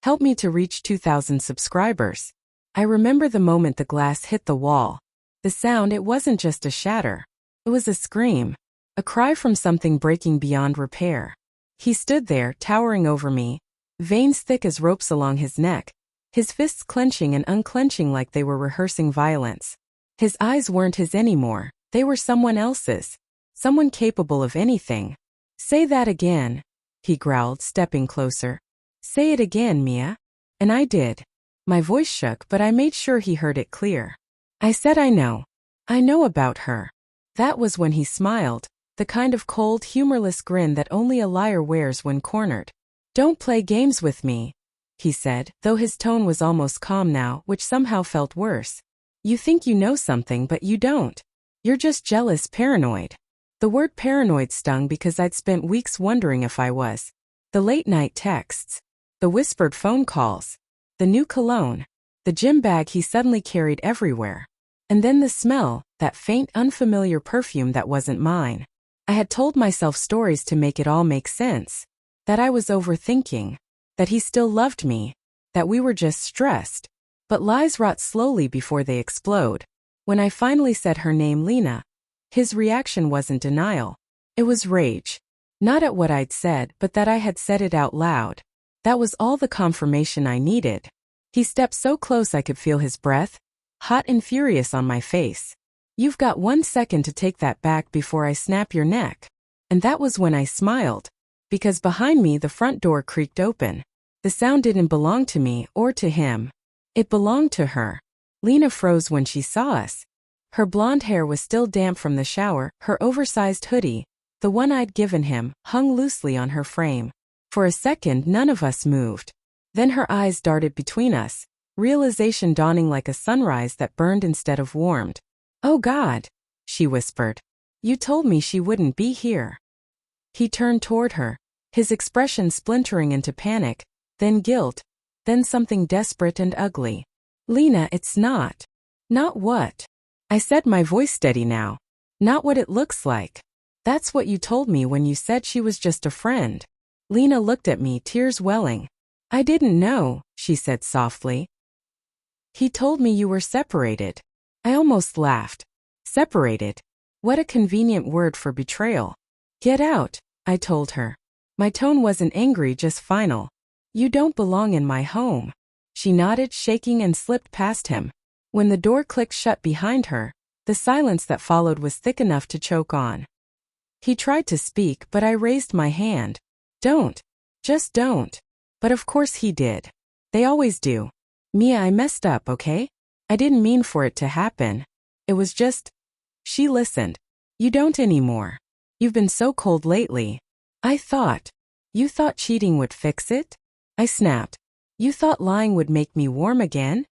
Help me to reach 2,000 subscribers. I remember the moment the glass hit the wall. The sound, it wasn't just a shatter. It was a scream. A cry from something breaking beyond repair. He stood there, towering over me, veins thick as ropes along his neck, his fists clenching and unclenching like they were rehearsing violence. His eyes weren't his anymore, they were someone else's. Someone capable of anything. Say that again, he growled, stepping closer. Say it again, Mia. And I did. My voice shook, but I made sure he heard it clear. I said I know. I know about her. That was when he smiled, the kind of cold, humorless grin that only a liar wears when cornered. Don't play games with me, he said, though his tone was almost calm now, which somehow felt worse. You think you know something, but you don't. You're just jealous, paranoid. The word paranoid stung because I'd spent weeks wondering if I was. The late-night texts. The whispered phone calls. The new cologne. The gym bag he suddenly carried everywhere. And then the smell, that faint, unfamiliar perfume that wasn't mine. I had told myself stories to make it all make sense. That I was overthinking. That he still loved me. That we were just stressed. But lies rot slowly before they explode. When I finally said her name, Lena, his reaction wasn't denial. It was rage. Not at what I'd said, but that I had said it out loud. That was all the confirmation I needed. He stepped so close I could feel his breath, hot and furious on my face. You've got 1 second to take that back before I snap your neck. And that was when I smiled. Because behind me the front door creaked open. The sound didn't belong to me or to him. It belonged to her. Lena froze when she saw us. Her blonde hair was still damp from the shower, her oversized hoodie, the one I'd given him, hung loosely on her frame. For a second none of us moved. Then her eyes darted between us, realization dawning like a sunrise that burned instead of warmed. Oh God, she whispered. You told me she wouldn't be here. He turned toward her, his expression splintering into panic, then guilt, then something desperate and ugly. Lena, it's not. Not what? I said, my voice steady now. Not what it looks like. That's what you told me when you said she was just a friend. Lena looked at me, tears welling. I didn't know, she said softly. He told me you were separated. I almost laughed. Separated? What a convenient word for betrayal. Get out, I told her. My tone wasn't angry, just final. You don't belong in my home. She nodded, shaking, and slipped past him. When the door clicked shut behind her, the silence that followed was thick enough to choke on. He tried to speak, but I raised my hand. Don't. Just don't. But of course he did. They always do. Mia, I messed up, okay? I didn't mean for it to happen. It was just... She listened. You don't anymore. You've been so cold lately. I thought. You thought cheating would fix it? I snapped. You thought lying would make me warm again?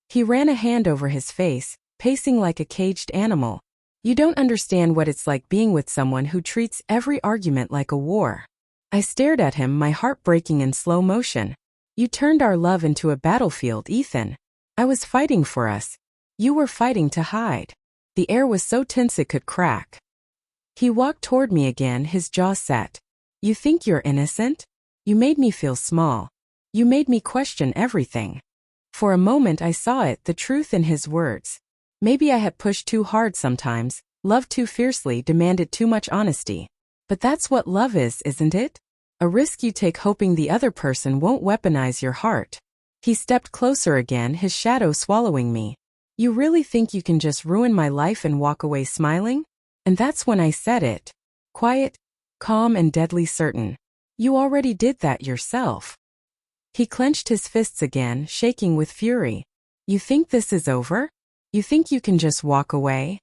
He ran a hand over his face, pacing like a caged animal. You don't understand what it's like being with someone who treats every argument like a war. I stared at him, my heart breaking in slow motion. You turned our love into a battlefield, Ethan. I was fighting for us. You were fighting to hide. The air was so tense it could crack. He walked toward me again, his jaw set. You think you're innocent? You made me feel small. You made me question everything. For a moment I saw it, the truth in his words. Maybe I had pushed too hard sometimes, loved too fiercely, demanded too much honesty. But that's what love is, isn't it? A risk you take hoping the other person won't weaponize your heart. He stepped closer again, his shadow swallowing me. You really think you can just ruin my life and walk away smiling? And that's when I said it. Quiet, calm, and deadly certain. You already did that yourself. He clenched his fists again, shaking with fury. You think this is over? You think you can just walk away?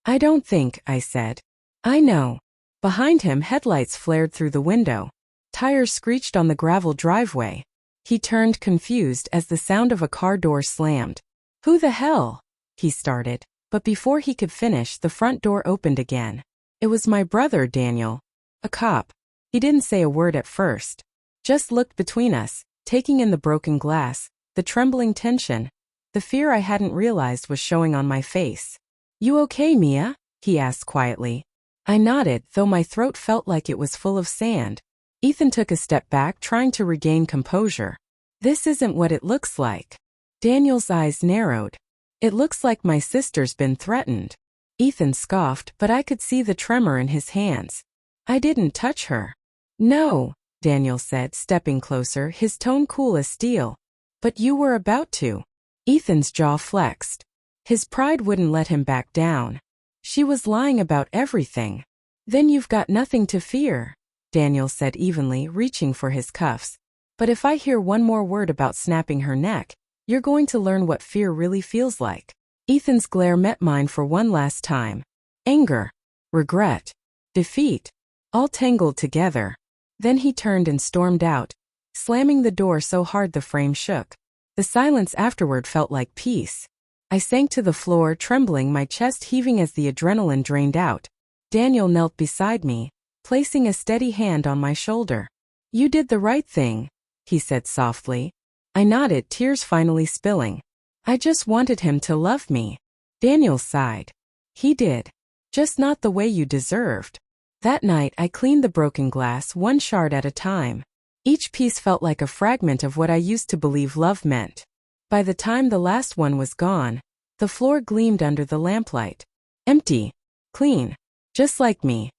I don't think, I said. I know. Behind him, headlights flared through the window. Tires screeched on the gravel driveway. He turned, confused, as the sound of a car door slammed. Who the hell? He started. But before he could finish, the front door opened again. It was my brother, Daniel. A cop. He didn't say a word at first. Just looked between us, taking in the broken glass, the trembling tension. The fear I hadn't realized was showing on my face. You okay, Mia? He asked quietly. I nodded, though my throat felt like it was full of sand. Ethan took a step back, trying to regain composure. This isn't what it looks like. Daniel's eyes narrowed. It looks like my sister's been threatened. Ethan scoffed, but I could see the tremor in his hands. I didn't touch her. No, Daniel said, stepping closer, his tone cool as steel. But you were about to. Ethan's jaw flexed. His pride wouldn't let him back down. She was lying about everything. Then you've got nothing to fear, Daniel said evenly, reaching for his cuffs. But if I hear one more word about snapping her neck, you're going to learn what fear really feels like. Ethan's glare met mine for one last time. Anger, regret, defeat, all tangled together. Then he turned and stormed out, slamming the door so hard the frame shook. The silence afterward felt like peace. I sank to the floor, trembling, my chest heaving as the adrenaline drained out. Daniel knelt beside me, placing a steady hand on my shoulder. You did the right thing, he said softly. I nodded, tears finally spilling. I just wanted him to love me. Daniel sighed. He did. Just not the way you deserved. That night I cleaned the broken glass one shard at a time. Each piece felt like a fragment of what I used to believe love meant. By the time the last one was gone, the floor gleamed under the lamplight. Empty. Clean. Just like me.